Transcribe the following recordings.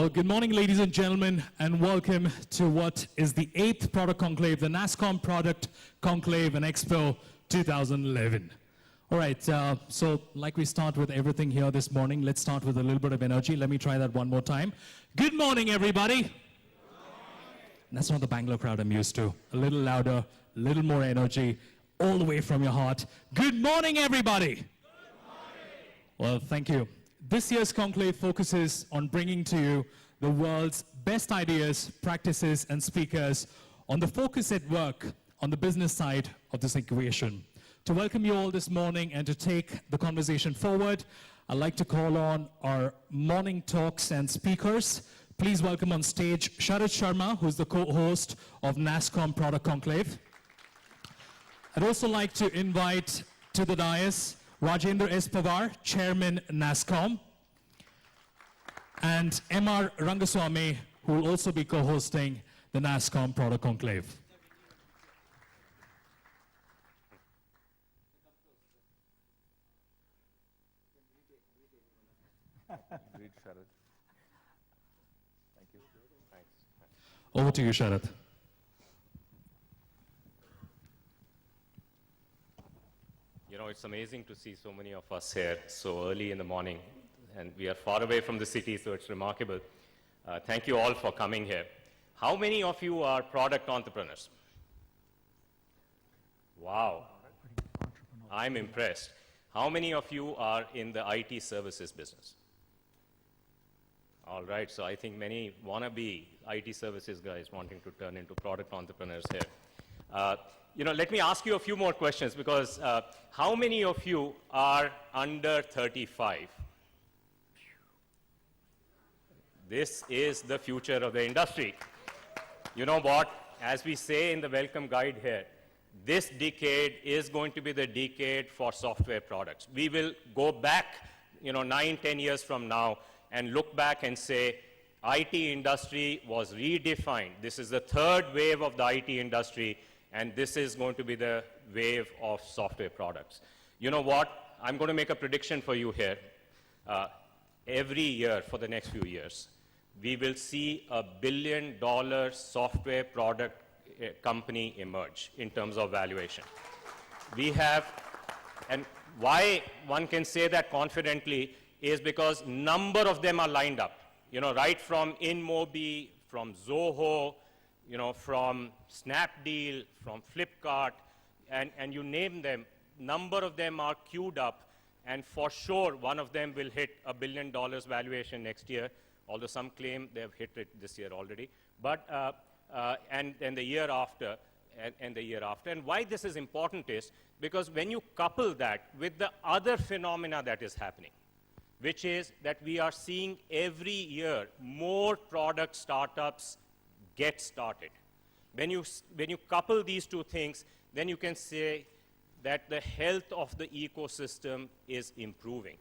Well, good morning, ladies and gentlemen, and welcome to what is the 8th Product Conclave, the Nasscom Product Conclave and Expo 2011. All right, so like we start with everything here this morning, let's start with a little bit of energy. Let me try that one more time. Good morning, everybody. Good morning. That's not the Bangalore crowd I'm used to. A little louder, a little more energy, all the way from your heart. Good morning, everybody. Good morning. Well, thank you. This year's conclave focuses on bringing to you the world's best ideas, practices, and speakers on the focus at work on the business side of this equation. To welcome you all this morning and to take the conversation forward, I'd like to call on our morning talks and speakers. Please welcome on stage Sharad Sharma, who's the co-host of Nasscom Product Conclave. I'd also like to invite to the dais Rajendra Pawar, Chairman Nasscom, and Mr. Rangaswami, who will also be co-hosting the Nasscom Product Conclave. Great, Sharad. Thank you. Thanks. Over to you, Sharad. You know, it's amazing to see so many of us here so early in the morning, and we are far away from the city, so it's remarkable. Thank you all for coming here. How many of you are product entrepreneurs? Wow. I'm impressed. How many of you are in the IT services business? All right, so I think many wannabe IT services guys wanting to turn into product entrepreneurs here. You know, let me ask you a few more questions because how many of you are under 35? This is the future of the industry. You know what? As we say in the welcome guide here, this decade is going to be the decade for software products. We will go back, 9, 10 years from now and look back and say, IT industry was redefined. This is the third wave of the IT industry, and this is going to be the wave of software products. You know what? I'm going to make a prediction for you here. Every year for the next few years, we will see a $1 billion software product company emerge in terms of valuation. We have, and why one can say that confidently is because number of them are lined up. Right from InMobi, from Zoho, from Snapdeal, from Flipkart, and you name them, number of them are queued up, and for sure one of them will hit $1 billion valuation next year, although some claim they have hit it this year already, but, and the year after, and the year after. And why this is important is because when you couple that with the other phenomena that is happening, which is that we are seeing every year more product startups get started. When you couple these two things, then you can say that the health of the ecosystem is improving.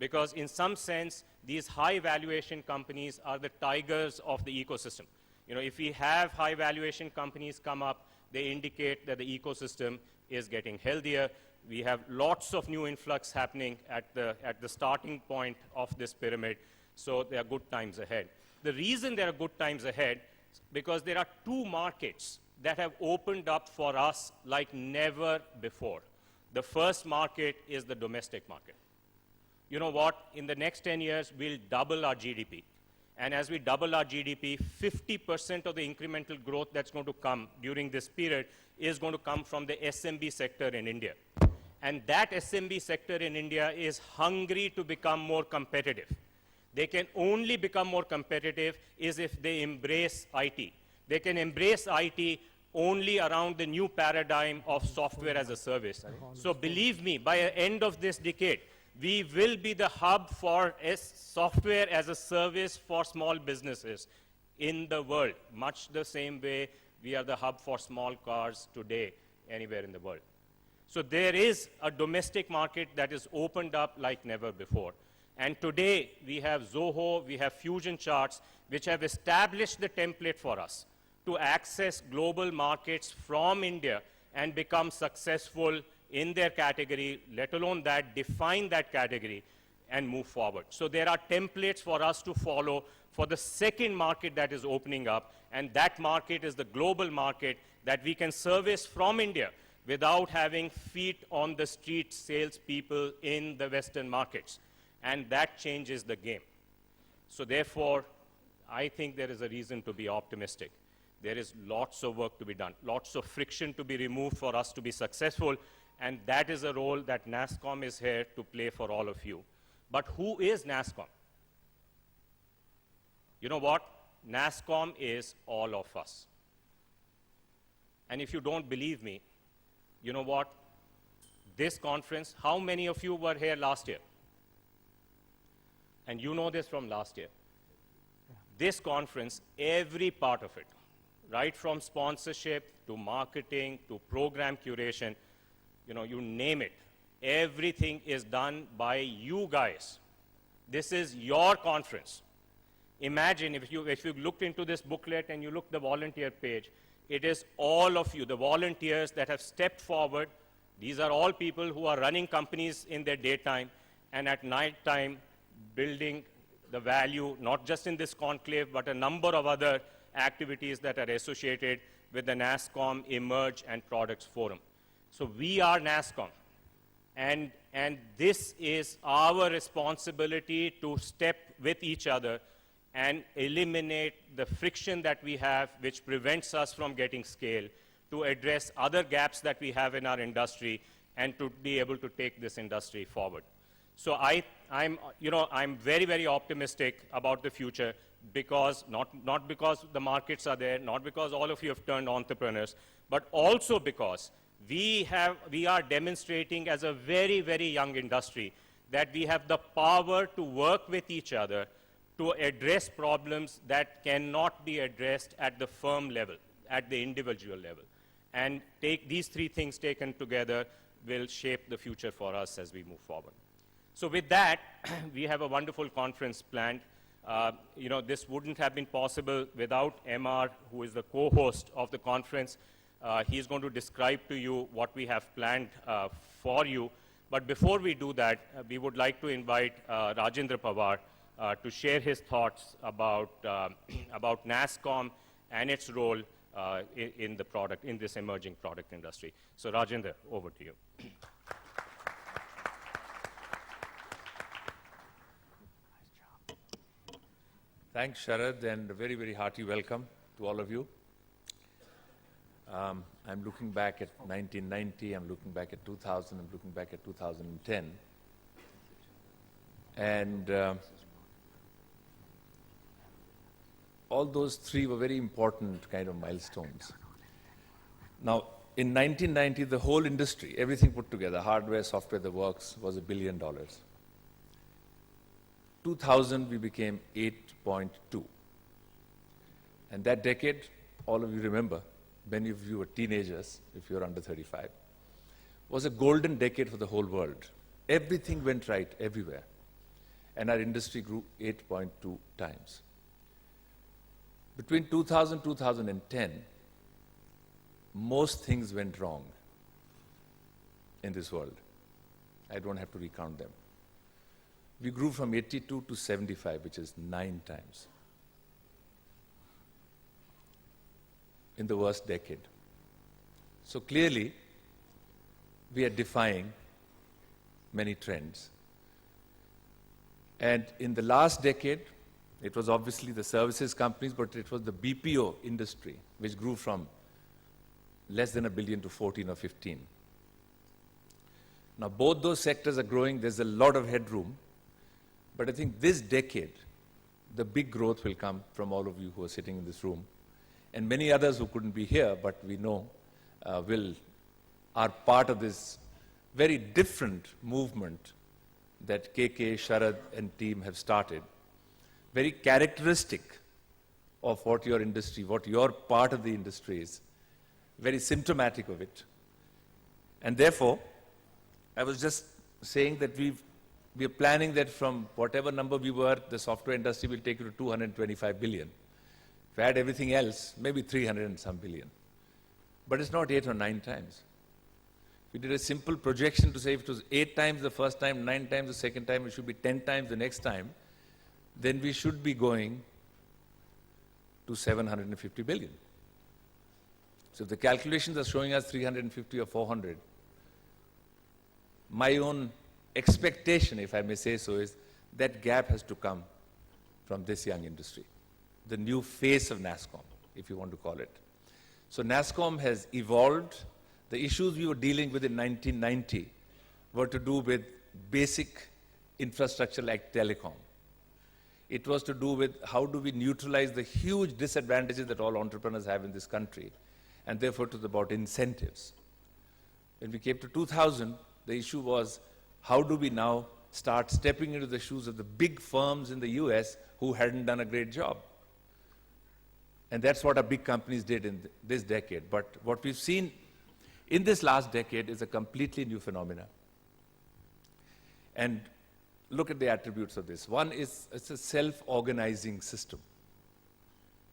Because in some sense, these high valuation companies are the tigers of the ecosystem. If we have high valuation companies come up, they indicate that the ecosystem is getting healthier. We have lots of new influx happening at the starting point of this pyramid, so there are good times ahead. The reason there are good times ahead because there are two markets that have opened up for us like never before. The first market is the domestic market. You know what? In the next 10 years, we'll double our GDP. And as we double our GDP, 50% of the incremental growth that's going to come during this period is going to come from the SMB sector in India. And that SMB sector in India is hungry to become more competitive. They can only become more competitive is if they embrace IT. They can embrace IT only around the new paradigm of software as a service. So believe me, by the end of this decade, we will be the hub for software as a service for small businesses in the world, much the same way we are the hub for small cars today anywhere in the world. So there is a domestic market that is opened up like never before. And today, we have Zoho, we have Fusion Charts, which have established the template for us to access global markets from India and become successful in their category, let alone that, define that category. and move forward. So there are templates for us to follow for the second market that is opening up, and that market is the global market that we can service from India without having feet on the street salespeople in the Western markets. And that changes the game. So therefore, I think there is a reason to be optimistic. There is lots of work to be done, lots of friction to be removed for us to be successful, and that is a role that Nasscom is here to play for all of you. But who is Nasscom? You know what? Nasscom is all of us. And if you don't believe me, you know what? This conference, how many of you were here last year? And you know this from last year. This conference, every part of it, right from sponsorship to marketing to program curation, you name it, everything is done by you guys. This is your conference. Imagine if you looked into this booklet and you look the volunteer page, it is all of you, the volunteers that have stepped forward. These are all people who are running companies in their daytime and at night time building the value, not just in this conclave, but a number of other activities that are associated with the Nasscom Emerge and Products Forum. So we are Nasscom. And this is our responsibility to step with each other and eliminate the friction that we have, which prevents us from getting scale, to address other gaps that we have in our industry, and to be able to take this industry forward. So I'm very, very optimistic about the future, because not because the markets are there, not because all of you have turned entrepreneurs, but also because we are demonstrating as a very, very young industry that we have the power to work with each other to address problems that cannot be addressed at the firm level, at the individual level. And these three things taken together will shape the future for us as we move forward. So with that, we have a wonderful conference planned. This wouldn't have been possible without MR, who is the co-host of the conference. He's going to describe to you what we have planned for you. But before we do that, we would like to invite Rajendra Pawar to share his thoughts about Nasscom and its role in this emerging product industry. So Rajendra, over to you. Thanks, Sharad, and a very, very hearty welcome to all of you. I'm looking back at 1990, I'm looking back at 2000, I'm looking back at 2010. And all those three were very important kind of milestones. Now, in 1990, the whole industry, everything put together, hardware, software, the works, was $1 billion. 2000, we became 8.2. And that decade, all of you remember, many of you were teenagers, if you're under 35, was a golden decade for the whole world. Everything went right everywhere. And our industry grew 8.2 times. Between 2000 and 2010, most things went wrong in this world. I don't have to recount them. We grew from 82 to 75, which is 9 times in the worst decade. So clearly, we are defying many trends. And in the last decade, it was obviously the services companies, but it was the BPO industry, which grew from less than $1 billion to 14 or 15. Now, both those sectors are growing. There's a lot of headroom. But I think this decade, the big growth will come from all of you who are sitting in this room, and many others who couldn't be here, but we know are part of this very different movement that KK, Sharad, and team have started. Very characteristic of what your industry, what your part of the industry is. Very symptomatic of it. And therefore, I was just saying that we are planning that from whatever number we were, the software industry will take you to 225 billion. If we add everything else, maybe 300 and some billion. But it's not 8 or 9 times. We did a simple projection to say if it was 8 times the first time, 9 times the second time, it should be 10 times the next time, then we should be going to 750 billion. So if the calculations are showing us 350 or 400, my own expectation, if I may say so, is that gap has to come from this young industry, the new face of Nasscom, if you want to call it. So Nasscom has evolved. The issues we were dealing with in 1990 were to do with basic infrastructure like telecom. It was to do with how do we neutralize the huge disadvantages that all entrepreneurs have in this country, and therefore it was about incentives. When we came to 2000, the issue was how do we now start stepping into the shoes of the big firms in the US who hadn't done a great job. And that's what our big companies did in this decade. But what we've seen in this last decade is a completely new phenomena. And look at the attributes of this. One is it's a self-organizing system.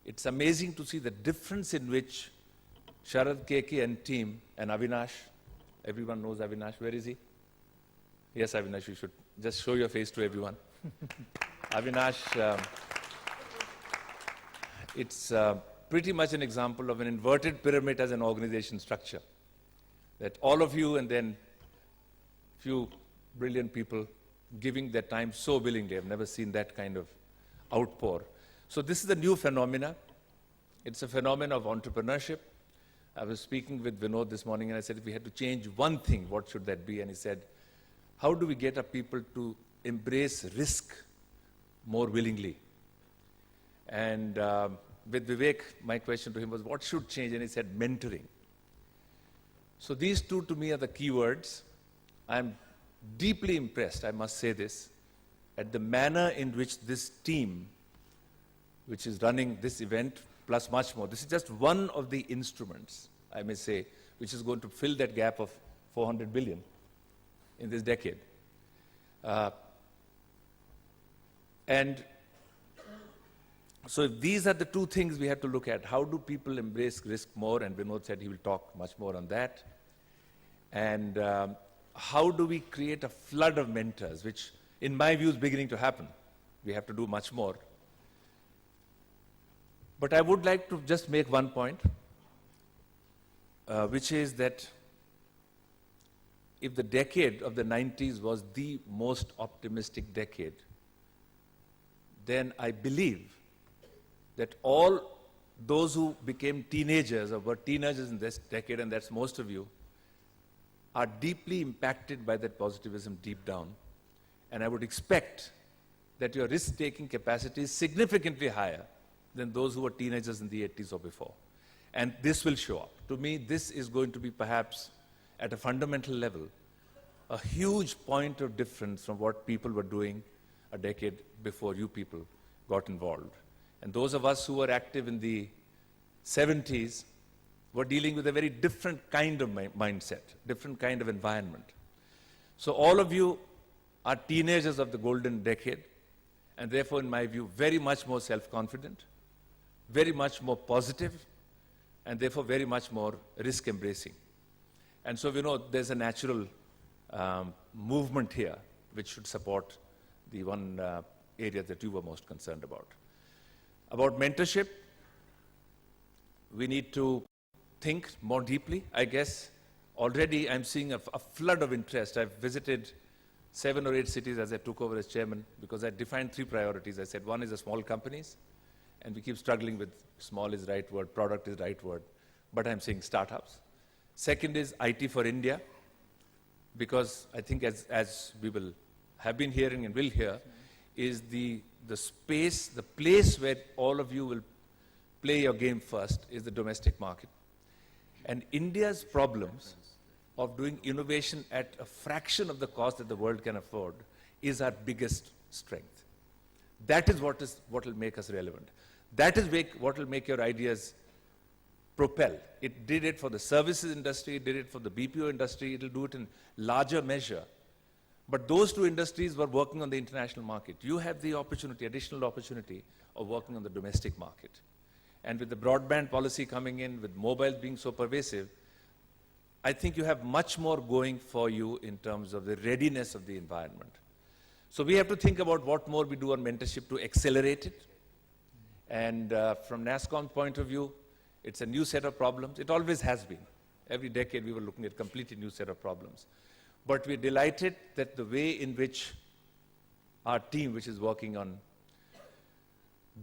It's amazing to see the difference in which Sharad, KK and team and Avinash, everyone knows Avinash, where is he? Yes, Avinash, you should just show your face to everyone. Avinash, it's pretty much an example of an inverted pyramid as an organization structure. That all of you and then few brilliant people giving their time so willingly. I've never seen that kind of outpour. So this is a new phenomena. It's a phenomenon of entrepreneurship. I was speaking with Vinod this morning and I said, if we had to change one thing, what should that be? And he said, how do we get our people to embrace risk more willingly? And with Vivek, my question to him was, what should change? And he said, mentoring. So these two to me are the key words. I'm deeply impressed, I must say this, at the manner in which this team, which is running this event, plus much more. This is just one of the instruments, I may say, which is going to fill that gap of 400 billion in this decade. And so if these are the two things we have to look at. How do people embrace risk more? And Vinod said he will talk much more on that. And how do we create a flood of mentors, which in my view is beginning to happen. We have to do much more. But I would like to just make one point, which is that if the decade of the 90s was the most optimistic decade, then I believe that all those who became teenagers or were teenagers in this decade, and that's most of you, are deeply impacted by that positivism deep down. And I would expect that your risk-taking capacity is significantly higher than those who were teenagers in the 80s or before. And this will show up. To me, this is going to be perhaps, at a fundamental level, a huge point of difference from what people were doing a decade before you people got involved. And those of us who were active in the 70s were dealing with a very different kind of mindset, different kind of environment. So all of you are teenagers of the golden decade, and therefore, in my view, very much more self-confident, very much more positive, and therefore very much more risk-embracing. And so, there's a natural movement here which should support the one area that you were most concerned about. About mentorship, we need to think more deeply, I guess. Already I'm seeing a flood of interest. I've visited 7 or 8 cities as I took over as chairman because I defined 3 priorities. I said one is the small companies, and we keep struggling with small is the right word, product is the right word, but I'm saying startups. Second is IT for India, because I think as we will have been hearing and will hear, is the space, the place where all of you will play your game first is the domestic market. And India's problems of doing innovation at a fraction of the cost that the world can afford is our biggest strength. That is what will make us relevant. That is what will make your ideas propel. It did it for the services industry, it did it for the BPO industry, it will do it in larger measure. But those 2 industries were working on the international market. You have the opportunity, additional opportunity, of working on the domestic market. And with the broadband policy coming in, with mobile being so pervasive, I think you have much more going for you in terms of the readiness of the environment. So we have to think about what more we do on mentorship to accelerate it. And from Nasscom's point of view, it's a new set of problems. It always has been. Every decade we were looking at a completely new set of problems. But we're delighted that the way in which our team, which is working on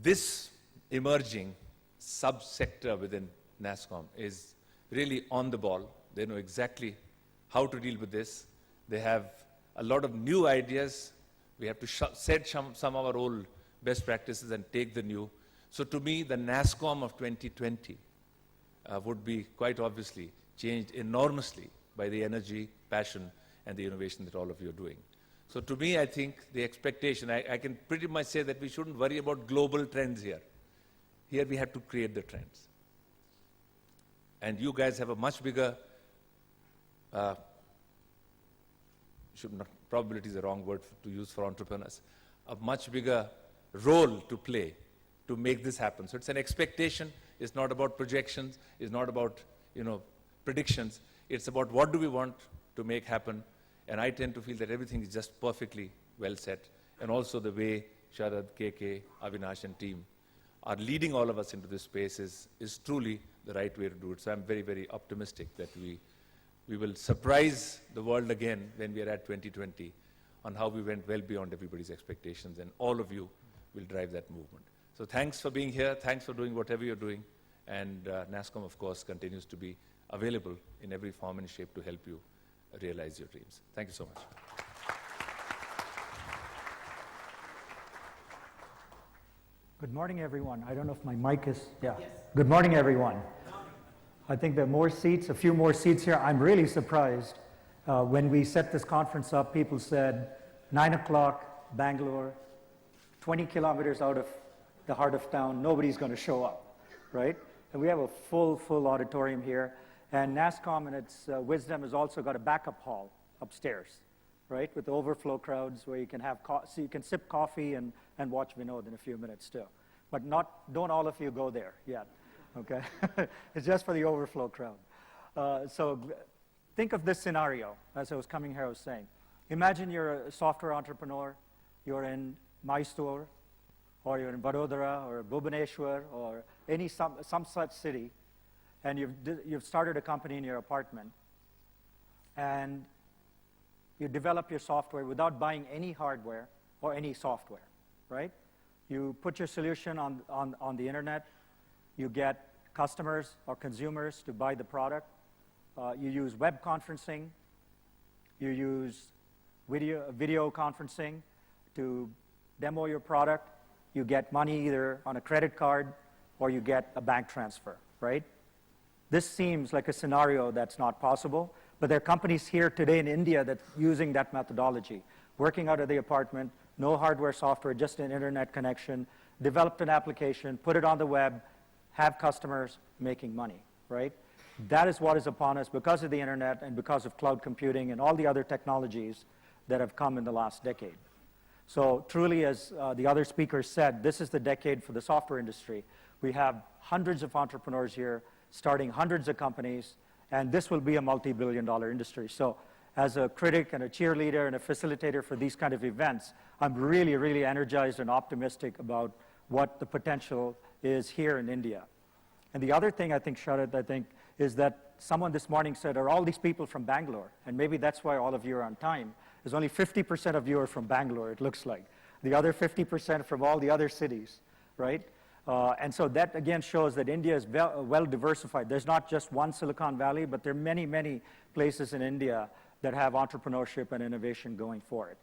this emerging sub-sector within Nasscom, is really on the ball. They know exactly how to deal with this. They have a lot of new ideas. We have to set some of our old best practices and take the new. So to me, the Nasscom of 2020 would be quite obviously changed enormously by the energy, passion, and the innovation that all of you are doing. So to me, I think the expectation, I can pretty much say that we shouldn't worry about global trends here. Here we have to create the trends. And you guys have a much bigger, probability is the wrong word to use for entrepreneurs, a much bigger role to play to make this happen. So it's an expectation. It's not about projections. It's not about, predictions. It's about what do we want to make happen. And I tend to feel that everything is just perfectly well set. And also the way Sharad, KK, Avinash, and team are leading all of us into this space is truly the right way to do it. So I'm very, very optimistic that we will surprise the world again when we are at 2020 on how we went well beyond everybody's expectations, and all of you will drive that movement. So thanks for being here. Thanks for doing whatever you're doing. And Nasscom, of course, continues to be available in every form and shape to help you realize your dreams. Thank you so much. Good morning, everyone. I don't know if my mic is, yeah. Yes. Good morning, everyone. I think there are more seats, a few more seats here. I'm really surprised. When we set this conference up, people said 9 o'clock, Bangalore, 20 kilometers out of the heart of town, nobody's going to show up, right? And we have a full auditorium here. And Nasscom, in its wisdom, has also got a backup hall upstairs, right, with overflow crowds where you can have so you can sip coffee and watch Vinod in a few minutes too. But don't all of you go there yet, okay? It's just for the overflow crowd. So think of this scenario. As I was coming here, I was saying, imagine you're a software entrepreneur, you're in Mysore, or you're in Vadodara, or Bhubaneswar, or some such city, and you've started a company in your apartment, and you develop your software without buying any hardware or any software, right? You put your solution on the internet, you get customers or consumers to buy the product, you use web conferencing, you use video conferencing to demo your product, you get money either on a credit card or you get a bank transfer, right? This seems like a scenario that's not possible, but there are companies here today in India that's using that methodology, working out of the apartment, no hardware, software, just an internet connection, developed an application, put it on the web, have customers making money, right? That is what is upon us because of the internet and because of cloud computing and all the other technologies that have come in the last decade. So truly, as the other speakers said, this is the decade for the software industry. We have hundreds of entrepreneurs here starting hundreds of companies, and this will be a multi-billion-dollar industry. So as a critic and a cheerleader and a facilitator for these kind of events, I'm really, really energized and optimistic about what the potential is here in India. And the other thing I think, Sharad, is that someone this morning said, are all these people from Bangalore? And maybe that's why all of you are on time. There's only 50% of you are from Bangalore, it looks like. The other 50% from all the other cities, right? And so that, again, shows that India is well diversified. There's not just one Silicon Valley, but there are many, many places in India that have entrepreneurship and innovation going for it,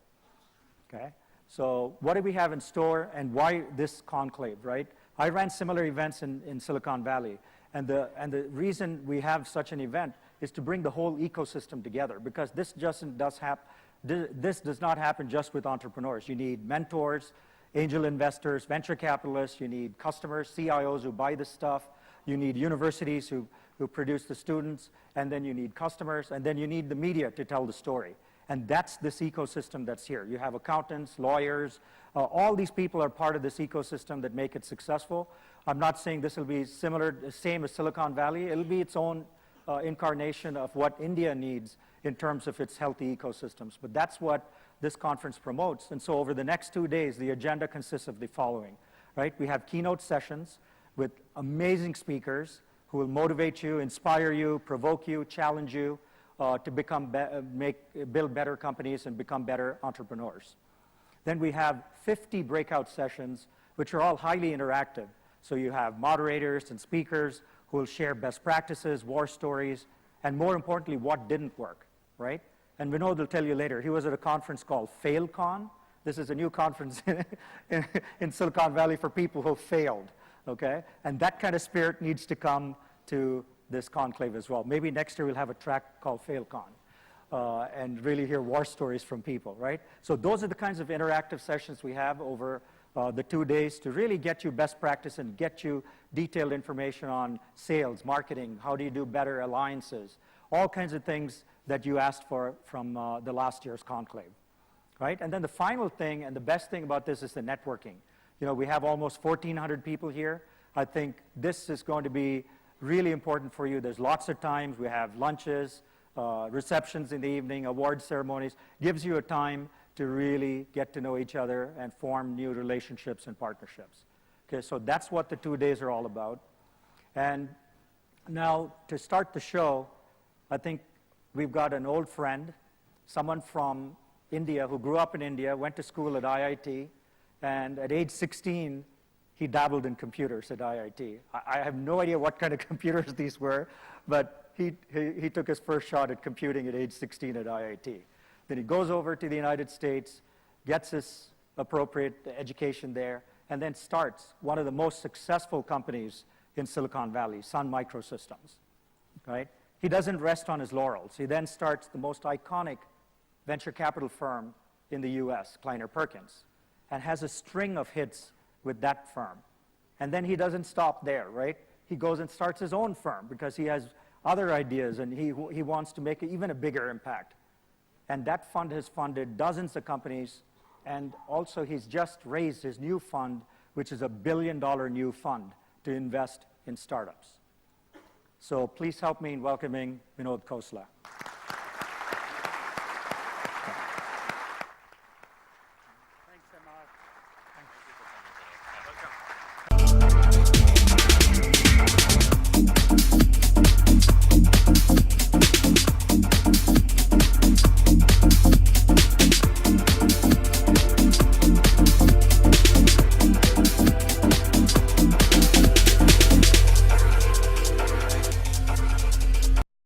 okay? So what do we have in store, and why this conclave, right? I ran similar events in Silicon Valley, and the reason we have such an event is to bring the whole ecosystem together, because this does not happen just with entrepreneurs. You need mentors, angel investors, venture capitalists, you need customers, CIOs who buy this stuff, you need universities who produce the students, and then you need customers, and then you need the media to tell the story. And that's this ecosystem that's here. You have accountants, lawyers, all these people are part of this ecosystem that make it successful. I'm not saying this will be same as Silicon Valley. It'll be its own incarnation of what India needs in terms of its healthy ecosystems. But that's what this conference promotes. And so over the next 2 days, the agenda consists of the following, right? We have keynote sessions with amazing speakers who will motivate you, inspire you, provoke you, challenge you to build better companies and become better entrepreneurs. Then we have 50 breakout sessions, which are all highly interactive. So you have moderators and speakers who will share best practices, war stories, and more importantly, what didn't work, right? And Vinod will tell you later, he was at a conference called FailCon. This is a new conference in Silicon Valley for people who failed, okay? And that kind of spirit needs to come to this conclave as well. Maybe next year we'll have a track called FailCon and really hear war stories from people, right? So those are the kinds of interactive sessions we have over the 2 days to really get you best practice and get you detailed information on sales, marketing, how do you do better alliances, all kinds of things that you asked for from the last year's conclave, right? And then the final thing and the best thing about this is the networking. You know, we have almost 1,400 people here. I think this is going to be really important for you. There's lots of times. We have lunches, receptions in the evening, award ceremonies. Gives you a time to really get to know each other and form new relationships and partnerships. Okay, so that's what the 2 days are all about. And now to start the show, I think we've got an old friend, someone from India who grew up in India, went to school at IIT, and at age 16, he dabbled in computers at IIT. I have no idea what kind of computers these were, but he took his first shot at computing at age 16 at IIT. Then he goes over to the United States, gets his appropriate education there, and then starts one of the most successful companies in Silicon Valley, Sun Microsystems, right? He doesn't rest on his laurels. He then starts the most iconic venture capital firm in the US, Kleiner Perkins, and has a string of hits with that firm. And then he doesn't stop there, right? He goes and starts his own firm because he has other ideas and he wants to make even a bigger impact. And that fund has funded dozens of companies, and also he's just raised his new fund, which is $1 billion new fund to invest in startups. So please help me in welcoming Vinod Khosla.